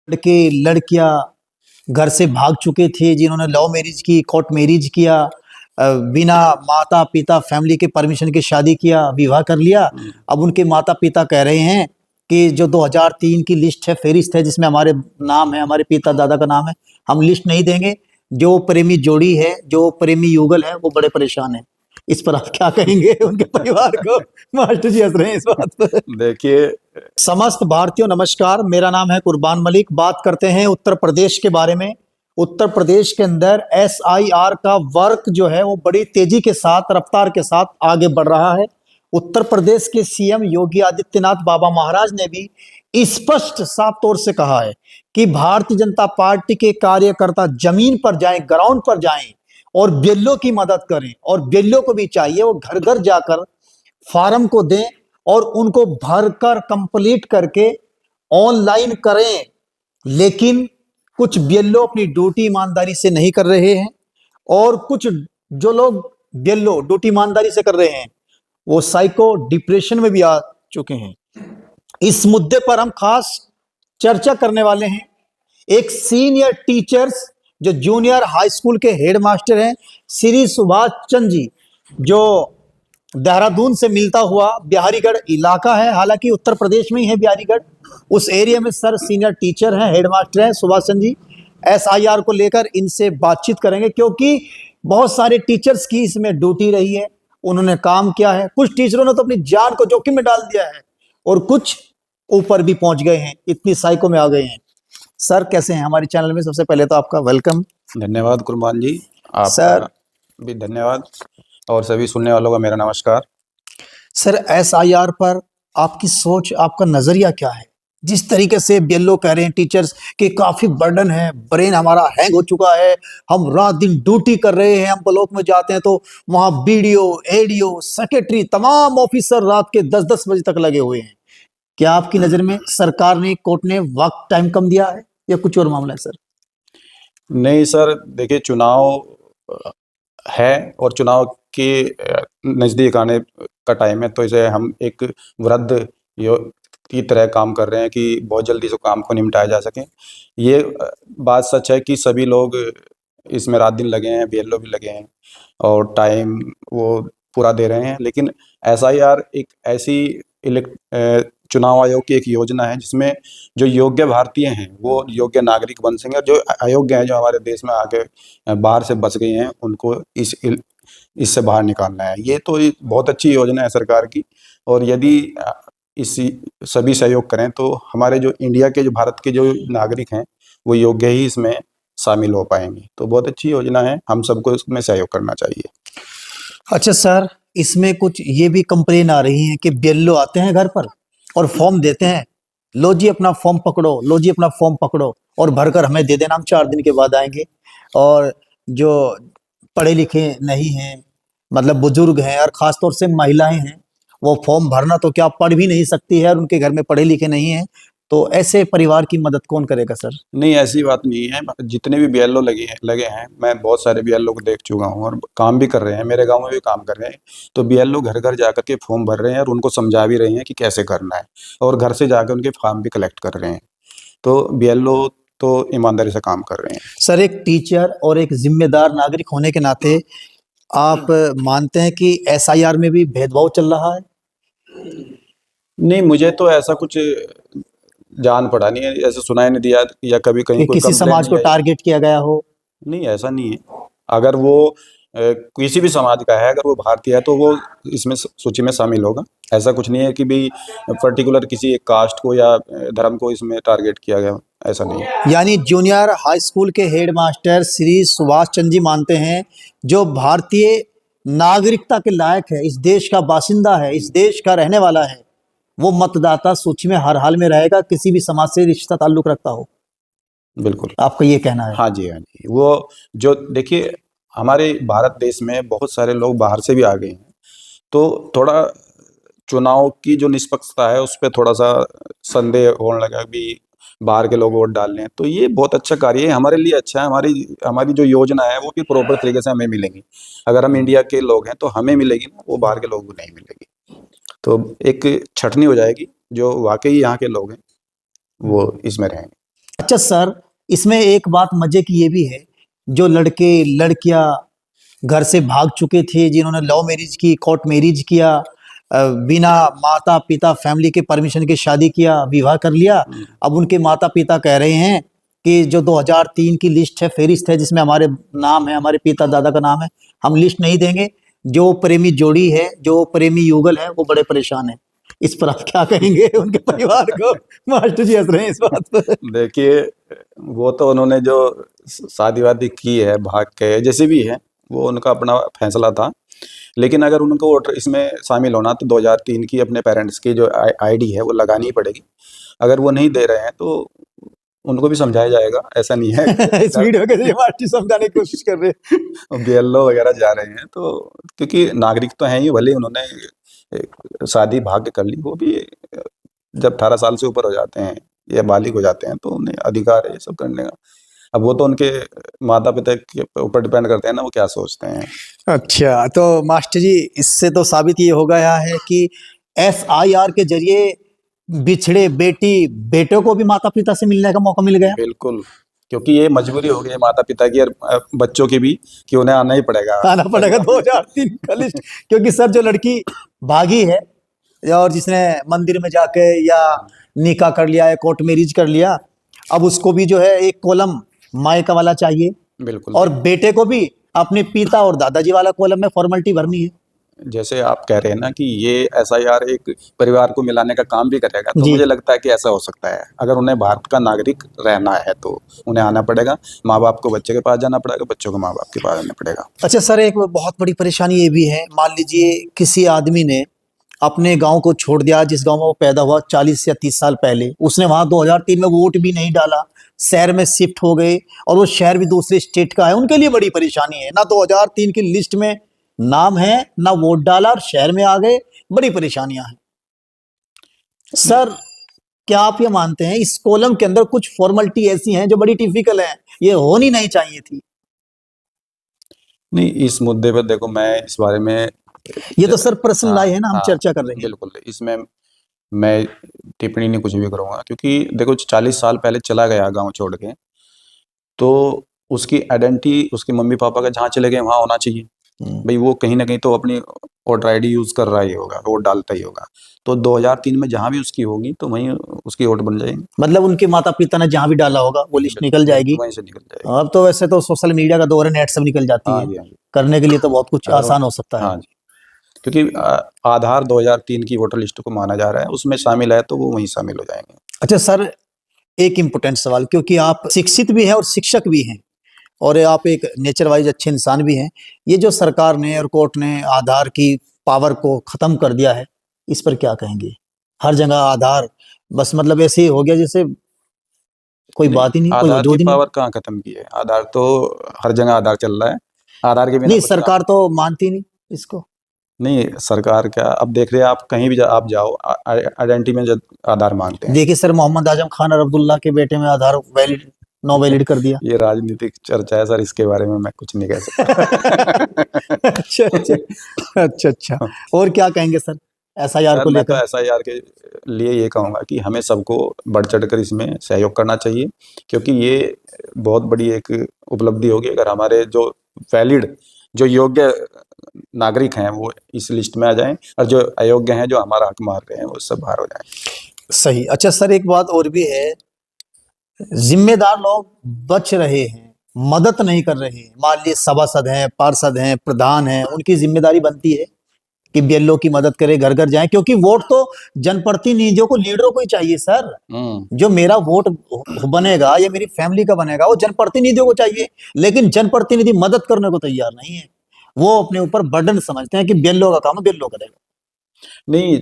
लड़के लड़कियां घर से भाग चुके थे, जिन्होंने लव मैरिज की, कोर्ट मैरिज किया, बिना माता पिता फैमिली के परमिशन के शादी किया, विवाह कर लिया। अब उनके माता पिता कह रहे हैं कि जो 2003 की लिस्ट है, फेरिस्त है, जिसमें हमारे नाम है, हमारे पिता दादा का नाम है, हम लिस्ट नहीं देंगे। जो प्रेमी जोड़ी है, जो प्रेमी युगल है, वो बड़े परेशान है। इस पर आप क्या कहेंगे उनके परिवार को? मास्टर जी हंस रहे हैं इस बात पर। देखिए, समस्त भारतीयों नमस्कार, मेरा नाम है कुर्बान मलिक। बात करते हैं उत्तर प्रदेश के बारे में। उत्तर प्रदेश के अंदर SIR का वर्क जो है वो बड़ी तेजी के साथ, रफ्तार के साथ आगे बढ़ रहा है। उत्तर प्रदेश के CM योगी आदित्यनाथ बाबा महाराज ने भी स्पष्ट साफ तौर से कहा है कि भारतीय जनता पार्टी के कार्यकर्ता जमीन पर जाएं, ग्राउंड पर जाएं और बेल्लो की मदद करें। और बेल्लो को भी चाहिए वो घर घर जाकर फार्म को दें और उनको भरकर कंप्लीट करके ऑनलाइन करें। लेकिन कुछ बियल्लो अपनी ड्यूटी ईमानदारी से नहीं कर रहे हैं, और कुछ जो लोग बियल्लो ड्यूटी ईमानदारी से कर रहे हैं वो साइको डिप्रेशन में भी आ चुके हैं। इस मुद्दे पर हम खास चर्चा करने वाले हैं। एक सीनियर टीचर्स जो जूनियर हाई स्कूल के हेडमास्टर हैं, श्री सुभाष चंद्र जी, जो देहरादून से मिलता हुआ बिहारीगढ़ इलाका है, हालांकि उत्तर प्रदेश में ही है बिहारीगढ़, उस एरिया में सर सीनियर टीचर हैं, हेडमास्टर हैं सुभाष चंद्र जी। SIR को लेकर इनसे बातचीत करेंगे, क्योंकि बहुत सारे टीचर्स की इसमें ड्यूटी रही है, उन्होंने काम किया है। कुछ टीचरों ने तो अपनी जान को जोखिम में डाल दिया है और कुछ ऊपर भी पहुंच गए हैं, इतनी साइको में आ गए हैं। सर कैसे हैं? हमारे चैनल में सबसे पहले तो आपका वेलकम। धन्यवाद कुर्बान जी, सर आपका भी धन्यवाद और सभी सुनने वालों का मेरा नमस्कार। सर SIR पर आपकी सोच, आपका नजरिया क्या है? जिस तरीके से बियल्लो कह रहे हैं टीचर्स कि काफी बर्डन है, ब्रेन हमारा हैंग हो चुका है, हम रात दिन ड्यूटी कर रहे हैं, हम ब्लॉक में जाते हैं तो वहां BDO, ADO, सेक्रेटरी, तमाम ऑफिसर रात के 10-10 बजे तक लगे हुए हैं। क्या आपकी नजर में सरकार ने, कोर्ट ने वक्त टाइम कम दिया है या कुछ और मामला है सर? नहीं सर, देखिए चुनाव है और चुनाव के नज़दीक आने का टाइम है, तो इसे हम एक वृद्ध की तरह काम कर रहे हैं कि बहुत जल्दी से काम को निपटाया जा सके। ये बात सच है कि सभी लोग इसमें रात दिन लगे हैं, BLO भी लगे हैं और टाइम वो पूरा दे रहे हैं। लेकिन SIR एक ऐसी चुनाव आयोग की एक योजना है जिसमें जो योग्य भारतीय हैं वो योग्य नागरिक बन सकें, और जो अयोग्य हैं, जो हमारे देश में आके बाहर से बस गए हैं, उनको इससे बाहर निकालना है। ये तो बहुत अच्छी योजना है सरकार की, और यदि इसी सभी सहयोग करें तो हमारे जो इंडिया के, जो भारत के जो नागरिक हैं वो योग्य ही इसमें शामिल हो पाएंगे। तो बहुत अच्छी योजना है, हम सबको इसमें सहयोग करना चाहिए। अच्छा सर, इसमें कुछ ये भी कंप्लेन आ रही है कि बियल्लो आते हैं घर पर और फॉर्म देते हैं, लो जी अपना फॉर्म पकड़ो, लो जी अपना फॉर्म पकड़ो और भरकर हमें दे देना, हम 4 दिन के बाद आएंगे। और जो पढ़े लिखे नहीं हैं, मतलब बुजुर्ग हैं और खास तौर से महिलाएं हैं, वो फॉर्म भरना तो क्या पढ़ भी नहीं सकती है और उनके घर में पढ़े लिखे नहीं हैं, तो ऐसे परिवार की मदद कौन करेगा सर? नहीं, ऐसी बात नहीं है। जितने भी BLO लगे हैं, मैं बहुत सारे BLO को देख चुका हूँ और काम भी कर रहे हैं, मेरे गांव में भी काम कर रहे हैं। तो BLO घर घर जाकर के फॉर्म भर रहे हैं और उनको समझा भी रहे हैं कि कैसे करना है, और घर से जाकर उनके फॉर्म भी कलेक्ट कर रहे हैं। तो BLO तो ईमानदारी से काम कर रहे हैं। सर, एक टीचर और एक जिम्मेदार नागरिक होने के नाते आप मानते हैं कि SIR में भी भेदभाव चल रहा है? नहीं, मुझे तो ऐसा कुछ जान पड़ा नहीं है, ऐसा सुनाई नहीं दिया या कभी कहीं कि कोई किसी समाज को टारगेट किया गया हो? नहीं, ऐसा नहीं है। अगर वो किसी भी समाज का है, अगर वो भारतीय है तो वो इसमें सूची में शामिल होगा। ऐसा कुछ नहीं है कि भाई पर्टिकुलर किसी एक कास्ट को या धर्म को इसमें टारगेट किया गया, ऐसा नहीं है। यानी जूनियर हाई स्कूल के हेडमास्टर श्री सुभाष चंद्र जी मानते हैं जो भारतीय नागरिकता के लायक है, इस देश का बासिंदा है, इस देश का रहने वाला है, वो मतदाता सूची में हर हाल में रहेगा, किसी भी समाज से रिश्ता ताल्लुक रखता हो। बिल्कुल, आपका ये कहना है? हाँ जी, हाँ जी। वो जो देखिए, हमारे भारत देश में बहुत सारे लोग बाहर से भी आ गए हैं, तो थोड़ा चुनाव की जो निष्पक्षता है उस पर थोड़ा सा संदेह होने लगा भी बाहर के लोग वोट डाल रहे हैं। तो ये बहुत अच्छा कार्य है, हमारे लिए अच्छा है। हमारी हमारी जो योजना है वो भी प्रॉपर तरीके से हमें मिलेंगी। अगर हम इंडिया के लोग हैं तो हमें मिलेगी ना, वो बाहर के लोग को नहीं मिलेगी। तो एक छटनी हो जाएगी, जो वाकई यहाँ के लोग हैं वो इसमें रहेंगे। अच्छा सर, इसमें एक बात मजे की ये भी है, जो लड़के लड़कियां घर से भाग चुके थे, जिन्होंने लव मैरिज की, कोर्ट मैरिज किया, बिना माता पिता फैमिली के परमिशन के शादी किया, विवाह कर लिया। अब उनके माता पिता कह रहे हैं कि जो 2003 की लिस्ट है, फेरिस्त है, जिसमें हमारे नाम है, हमारे पिता दादा का नाम है, हम लिस्ट नहीं देंगे। जो प्रेमी जोड़ी है, जो प्रेमी युगल है, वो बड़े परेशान है। इस पर आप क्या कहेंगे उनके परिवार को? मास्टर जी हंस रहे हैं इस बात पर। देखिए, वो तो उन्होंने जो शादी वादी की है भाग के, जैसे भी है, वो उनका अपना फैसला था। लेकिन अगर उनको वोटर इसमें शामिल होना तो 2003 की अपने पेरेंट्स की जो आईडी है वो लगानी ही पड़ेगी। अगर वो नहीं दे रहे हैं तो उनको भी समझाया जाएगा, ऐसा नहीं है। इस वीडियो के जरिए मास्टर जी समझाने की कोशिश कर रहे हैं। बीएलओ वगैरह जा रहे हैं तो, क्योंकि नागरिक तो हैं ही, भले उन्होंने शादी भाग्य कर ली, वो भी जब 18 साल से ऊपर हो जाते हैं या बालिग हो जाते हैं तो उन्हें अधिकार है ये सब करने का। अब वो तो उनके माता पिता के ऊपर डिपेंड करते हैं ना, वो क्या सोचते हैं। अच्छा, तो मास्टर जी इससे तो साबित ये हो गया है कि एसआईआर के जरिए बिछड़े बेटी बेटों को भी माता पिता से मिलने का मौका मिल गया। बिल्कुल, क्योंकि ये मजबूरी हो गई है माता पिता की और बच्चों की भी, कि उन्हें आना ही पड़ेगा। आना पड़ेगा 2003 का लिस्ट। क्योंकि सर जो लड़की भागी है और जिसने मंदिर में जाके या निकाह कर लिया है, कोर्ट मैरिज कर लिया, अब उसको भी जो है एक कॉलम मायका वाला चाहिए, बिल्कुल, और बेटे को भी अपने पिता और दादाजी वाला कॉलम में फॉर्मेलिटी भरनी है। जैसे आप कह रहे हैं ना कि ये एसआईआर एक परिवार को मिलाने का काम भी करेगा, तो जी। मुझे लगता है कि ऐसा हो सकता है। अगर उन्हें भारत का नागरिक रहना है तो उन्हें आना पड़ेगा, माँ बाप को बच्चे के पास जाना पड़ेगा, बच्चों को माँ बाप के पास जाना पड़ेगा। अच्छा सर, एक बहुत बड़ी परेशानी ये भी है, मान लीजिए किसी आदमी ने अपने गांव को छोड़ दिया, जिस गांव में वो पैदा हुआ 40 या 30 साल पहले, उसने वहां 2003 में वोट भी नहीं डाला, शहर में शिफ्ट हो गए, और वो शहर भी दूसरे स्टेट का है, उनके लिए बड़ी परेशानी है। ना 2003 की लिस्ट में नाम है, ना वोट डाला, और शहर में आ गए, बड़ी परेशानियां हैं। सर, क्या आप ये मानते हैं इस कॉलम के अंदर कुछ फॉर्मेलिटी ऐसी हैं जो बड़ी टिपिकल है, ये होनी नहीं चाहिए थी? नहीं, इस मुद्दे पर देखो, मैं इस बारे में, ये तो सर प्रश्न लाए हैं ना, हम हाँ, चर्चा कर रहे हैं। बिल्कुल, इसमें मैं टिप्पणी नहीं कुछ भी करूंगा, क्योंकि देखो 40 साल पहले चला गया गांव छोड़ के, तो उसकी आइडेंटिटी उसके मम्मी पापा का जहाँ चले गए वहाँ होना चाहिए। भाई वो कहीं ना कहीं तो अपनी वोटर आईडी यूज कर रहा ही होगा, वोट डालता ही होगा, तो 2003 में जहाँ भी उसकी होगी तो वहीं उसकी वोट बन जाएगी। मतलब उनके माता पिता ने जहां भी डाला होगा वो लिस्ट निकल जाएगी। वहीं से निकल जाएगी। अब तो वैसे तो सोशल मीडिया का दौर है, नेट सब निकल जाती हाँ है, जी, हाँ जी। करने के लिए तो बहुत कुछ आसान हो सकता है। हाँ जी, क्योंकि आधार 2003 की वोटर लिस्ट को माना जा रहा है, उसमें शामिल है तो वो वहीं शामिल हो जाएंगे। अच्छा सर, एक इम्पोर्टेंट सवाल, क्योंकि आप शिक्षित भी हैं और शिक्षक भी हैं, और आप एक नेचर वाइज अच्छे इंसान भी हैं, ये जो सरकार ने और कोर्ट ने आधार की पावर को खत्म कर दिया है, इस पर क्या कहेंगे? हर जगह आधार, बस मतलब ऐसे ही हो गया जैसे कोई बात ही नहीं, कोई आधार की वजूद ही नहीं। पावर कहाँ खत्म की है? आधार तो हर जगह आधार चल रहा है, आधार के बिना नहीं, कुछ सरकार तो मानती नहीं इसको। नहीं। सरकार क्या, अब देख रहे हैं आप, कहीं भी आप जाओ, आइडेंटिटी में जब आधार मांगते हैं। देखिए सर, मोहम्मद आजम खान और अब्दुल्ला के बेटे में आधार वैलिड, नो वैलिड कर दिया। ये राजनीतिक चर्चा है सर, इसके बारे में मैं कुछ नहीं कह सकता। अच्छा अच्छा अच्छा अच्छा, और क्या कहेंगे सर एसआईआर सर, को मैं तो लेकर? एसआईआर के लिए ये कहूँगा कि हमें सबको बढ़ चढ़कर इसमें सहयोग करना चाहिए, क्योंकि ये बहुत बड़ी एक उपलब्धि होगी अगर हमारे जो वैलिड, जो योग्य नागरिक हैं वो इस लिस्ट में आ जाएं, और जो अयोग्य हैं, जो हमारा हक मार रहे हैं, वो सब बाहर हो जाएं। सही। अच्छा सर, एक बात और भी है, जिम्मेदार लोग बच रहे हैं, मदद नहीं कर रहे हैं। मान लीजिए सभासद हैं, पार्षद हैं, प्रधान हैं, उनकी जिम्मेदारी बनती है कि बीएलओ की मदद करे, घर घर जाए, क्योंकि वोट तो जनप्रतिनिधियों को, लीडरों को ही चाहिए सर। जो मेरा वोट बनेगा या मेरी फैमिली का बनेगा, वो जनप्रतिनिधियों को चाहिए, लेकिन जनप्रतिनिधि मदद करने को तैयार नहीं है। वो अपने ऊपर बर्डन समझते हैं कि बीएलओ का काम है, बीएलओ करेगा। नहीं,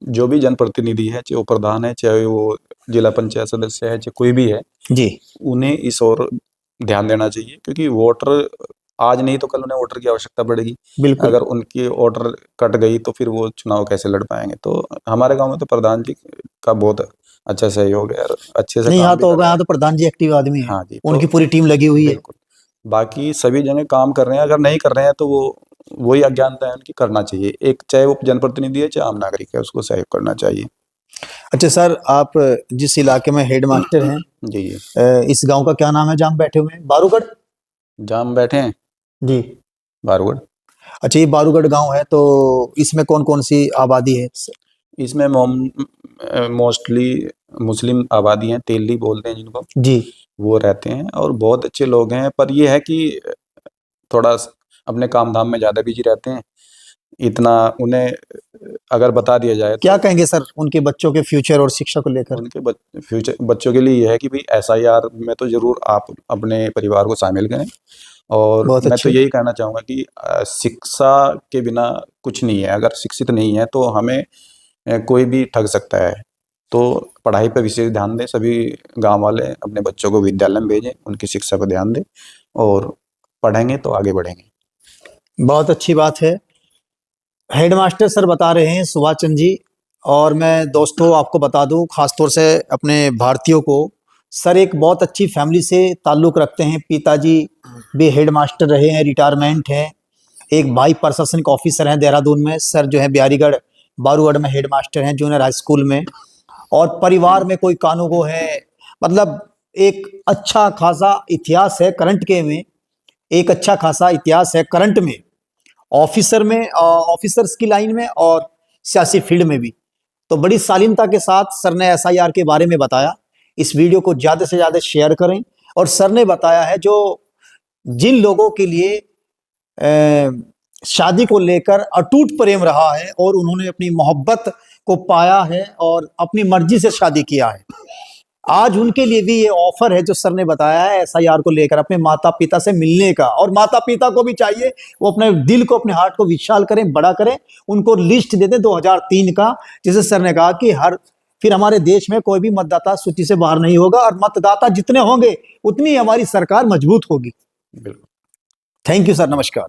जो भी जनप्रतिनिधि है, चाहे वो प्रधान है, चाहे वो जिला पंचायत सदस्य है, चाहे कोई भी है जी, उन्हें इस ओर ध्यान देना चाहिए, क्योंकि वोटर आज नहीं तो कल उन्हें वोटर की आवश्यकता पड़ेगी। बिल्कुल। अगर उनकी वोटर कट गई तो फिर वो चुनाव कैसे लड़ पाएंगे? तो हमारे गांव में तो प्रधान जी का बहुत अच्छा सहयोग है और अच्छे से नहीं, काम यहाँ भी तो कर होगा, रहे यहाँ हैं। तो प्रधान जी एक्टिव आदमी है, हाँ जी, तो उनकी पूरी टीम लगी हुई है। बिल्कुल, बाकी सभी जगह काम कर रहे हैं। अगर नहीं कर रहे हैं तो वो वही अज्ञानता है उनकी, करना चाहिए। एक चाहे वो जनप्रतिनिधि है, चाहे आम नागरिक है, उसको सहयोग करना चाहिए। अच्छा सर, आप जिस इलाके में हेड मास्टर हैं, जी जी। इस गांव का क्या नाम है जहाँ हम बैठे हुए हैं? बारूगढ़? जहाँ हम बैठे हैं जी। बारूगढ़। अच्छा, ये बारूगढ़ गांव है, तो इसमें कौन कौन सी आबादी है? इसमें मोस्टली मुस्लिम आबादी है, तेली बोलते हैं जिनको, जी। वो रहते हैं और बहुत अच्छे लोग हैं। पर ये है कि थोड़ा अपने काम धाम में ज़्यादा बिजी रहते हैं। इतना उन्हें अगर बता दिया जाए क्या तो कहेंगे सर उनके बच्चों के फ्यूचर और शिक्षा को लेकर? उनके फ्यूचर बच्चों के लिए ये है कि भाई SIR में तो ज़रूर आप अपने परिवार को शामिल करें। और बहुत मैं तो अच्छे। यही कहना चाहूँगा कि शिक्षा के बिना कुछ नहीं है। अगर शिक्षित नहीं है तो हमें कोई भी ठग सकता है। तो पढ़ाई पर विशेष ध्यान दें, सभी गांव वाले अपने बच्चों को विद्यालय में भेजें, उनकी शिक्षा पर ध्यान दें और पढ़ेंगे तो आगे बढ़ेंगे। बहुत अच्छी बात है। हेडमास्टर सर बता रहे हैं सुभाष चंद्र जी। और मैं दोस्तों आपको बता दूं, खासतौर से अपने भारतीयों को, सर एक बहुत अच्छी फैमिली से ताल्लुक़ रखते हैं। पिताजी भी हेडमास्टर रहे हैं, रिटायरमेंट है। एक भाई प्रशासनिक ऑफिसर हैं देहरादून में। सर जो है बिहारीगढ़ बारूगढ़ में हेडमास्टर हैं, जूनियर हाई स्कूल में। और परिवार में कोई कानूगो है, मतलब एक अच्छा खासा इतिहास है करंट के में। एक अच्छा खासा इतिहास है करंट में, ऑफिसर में, ऑफिसर्स की लाइन में और सियासी फील्ड में भी। तो बड़ी शालीनता के साथ सर ने SIR के बारे में बताया। इस वीडियो को ज़्यादा से ज़्यादा शेयर करें। और सर ने बताया है जो जिन लोगों के लिए शादी को लेकर अटूट प्रेम रहा है और उन्होंने अपनी मोहब्बत को पाया है और अपनी मर्जी से शादी किया है, आज उनके लिए भी ये ऑफर है जो सर ने बताया है SIR को लेकर, अपने माता पिता से मिलने का। और माता पिता को भी चाहिए वो अपने दिल को, अपने हार्ट को विशाल करें, बड़ा करें। उनको लिस्ट दे दें 2003 का, जिसे सर ने कहा कि फिर हमारे देश में कोई भी मतदाता सूची से बाहर नहीं होगा, और मतदाता जितने होंगे उतनी हमारी सरकार मजबूत होगी। बिल्कुल। थैंक यू सर, नमस्कार।